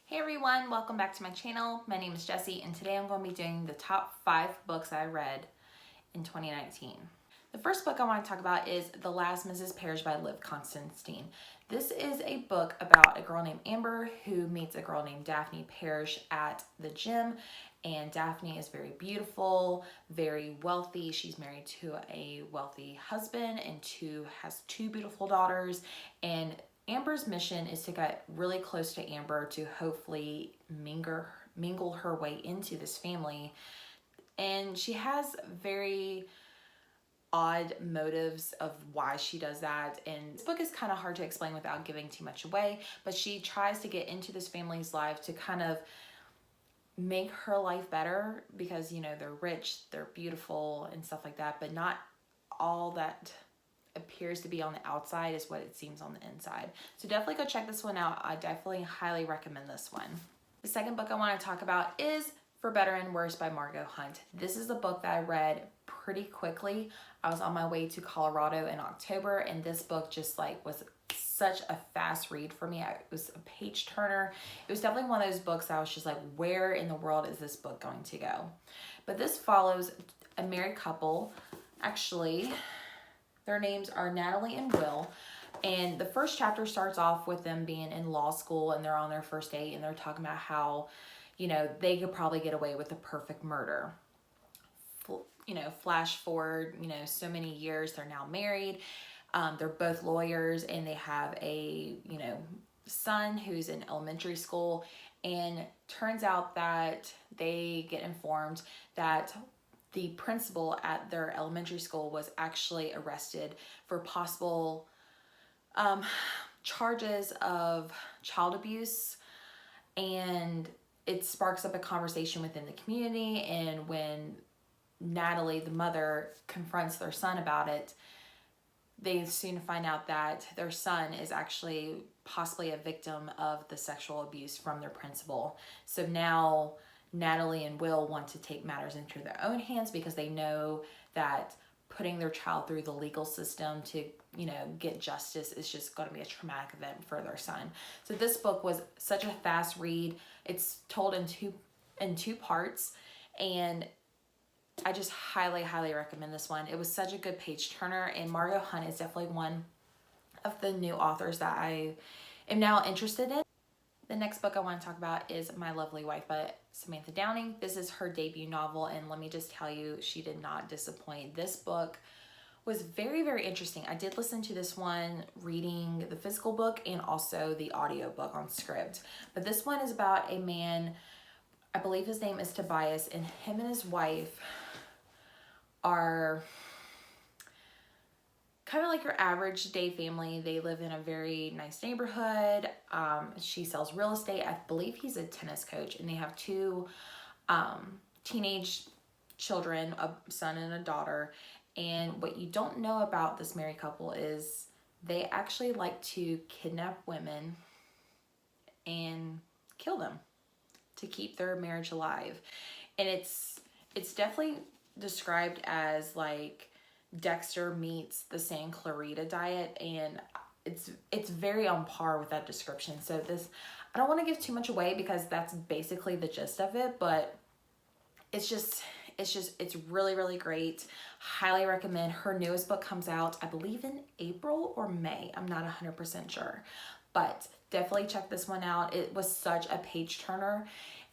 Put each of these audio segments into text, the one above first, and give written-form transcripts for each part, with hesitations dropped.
Hey everyone, welcome back to my channel. My name is Jessie and today I'm going to be doing the top 5 books I read in 2019. The first book I want to talk about is The Last Mrs Parrish by Liv Constantine. This is a book about a girl named Amber who meets a girl named Daphne Parrish at the gym, and Daphne is very beautiful, very wealthy. She's married to a wealthy husband and has two beautiful daughters, and Amber's mission is to get really close to Amber to hopefully mingle her way into this family. And she has very odd motives of why she does that, and this book is kind of hard to explain without giving too much away, but she tries to get into this family's life to kind of make her life better because, you know, they're rich, they're beautiful and stuff like that, but not all that appears to be on the outside is what it seems on the inside. So definitely go check this one out. I definitely highly recommend this one. The second book I want to talk about is For Better and Worse by Margot Hunt. This is a book that I read pretty quickly. I was on my way to Colorado in October, and this book just was such a fast read for me. It was a page turner. It was definitely one of those books that I was just like, where in the world is this book going to go? But this follows a married couple. Actually, their names are Natalie and Will. And the first chapter starts off with them being in law school and they're on their first date and they're talking about how, you know, they could probably get away with the perfect murder. You know, flash forward, you know, so many years, they're now married. They're both lawyers and they have a, you know, son who's in elementary school. And turns out that they get informed that the principal at their elementary school was actually arrested for possible charges of child abuse, and it sparks up a conversation within the community. And when Natalie, the mother, confronts their son about it, they soon find out that their son is actually possibly a victim of the sexual abuse from their principal. So now Natalie and Will want to take matters into their own hands because they know that putting their child through the legal system to, you know, get justice is just going to be a traumatic event for their son. So this book was such a fast read. It's told in two parts, and I just highly recommend this one. It was such a good page turner, and Margot Hunt is definitely one of the new authors that I am now interested in. The next book I want to talk about is My Lovely Wife by Samantha Downing. This is her debut novel, and let me just tell you, she did not disappoint. This book was very interesting. I did listen to this one reading the physical book and also the audio book on Scribd. But this one is about a man, I believe his name is Tobias, and him and his wife are kind of like your average day family. They live in a very nice neighborhood. She sells real estate. I believe he's a tennis coach, and they have two teenage children, a son and a daughter. And what you don't know about this married couple is they actually like to kidnap women and kill them to keep their marriage alive. And it's definitely described as like Dexter meets the San Clarita Diet, and it's very on par with that description. So this, I don't want to give too much away because that's basically the gist of it, but it's really great. Highly recommend. Her newest book comes out, I believe, in April or May. I'm not 100% sure, but definitely check this one out. It was such a page turner,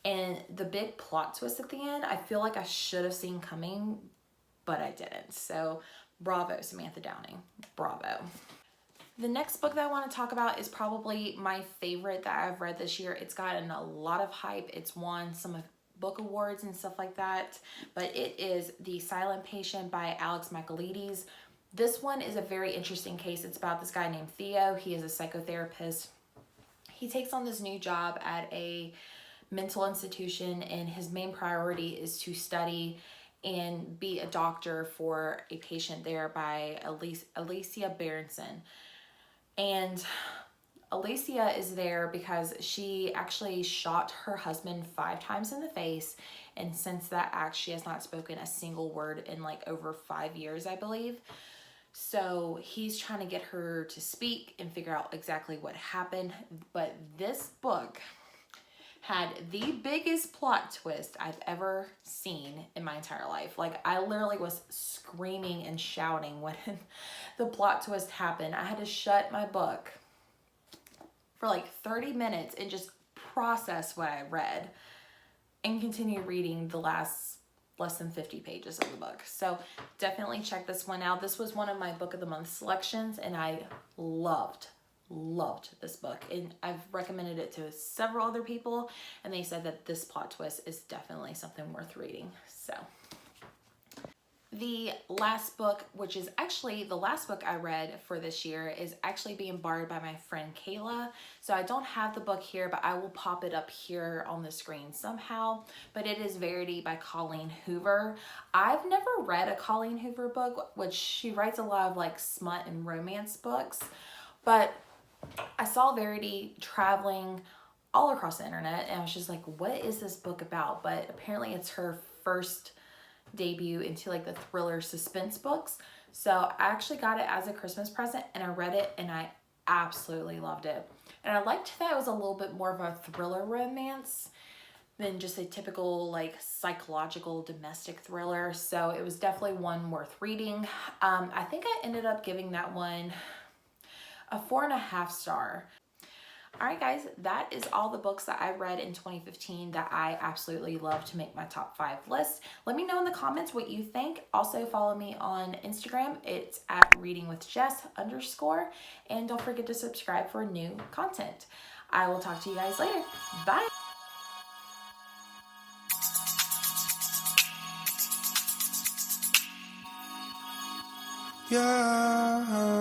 and the big plot twist at the end, I feel like I should have seen coming, but I didn't. So bravo, Samantha Downing, bravo. The next book that I want to talk about is probably my favorite that I've read this year. It's gotten a lot of hype. It's won some book awards and stuff like that, but it is The Silent Patient by Alex Michaelides. This one is a very interesting case. It's about this guy named Theo. He is a psychotherapist. He takes on this new job at a mental institution, and his main priority is to study and be a doctor for a patient there by Alicia Berenson. And Alicia is there because she actually shot her husband 5 times in the face, and since that act, she has not spoken a single word in like over 5 years, I believe. So he's trying to get her to speak and figure out exactly what happened. But this book had the biggest plot twist I've ever seen in my entire life. Like, I literally was screaming and shouting when the plot twist happened. I had to shut my book for like 30 minutes and just process what I read and continue reading the last less than 50 pages of the book. So definitely check this one out. This was one of my book of the month selections, and I loved this book, and I've recommended it to several other people, and they said that this plot twist is definitely something worth reading. So the last book, which is actually the last book I read for this year, is actually being borrowed by my friend Kayla. So I don't have the book here, but I will pop it up here on the screen somehow. But it is Verity by Colleen Hoover. I've never read a Colleen Hoover book, which she writes a lot of like smut and romance books. But I saw Verity traveling all across the internet, and I was just like, what is this book about? But apparently it's her first debut into like the thriller suspense books. So I actually got it as a Christmas present, and I read it and I absolutely loved it. And I liked that it was a little bit more of a thriller romance than just a typical like psychological domestic thriller. So it was definitely one worth reading. I think I ended up giving that one a 4.5 star. All right, guys, that is all the books that I read in 2015 that I absolutely love to make my top 5 list. Let me know in the comments what you think. Also follow me on Instagram. It's at readingwithjess_, and don't forget to subscribe for new content. I will talk to you guys later. Bye. Yeah.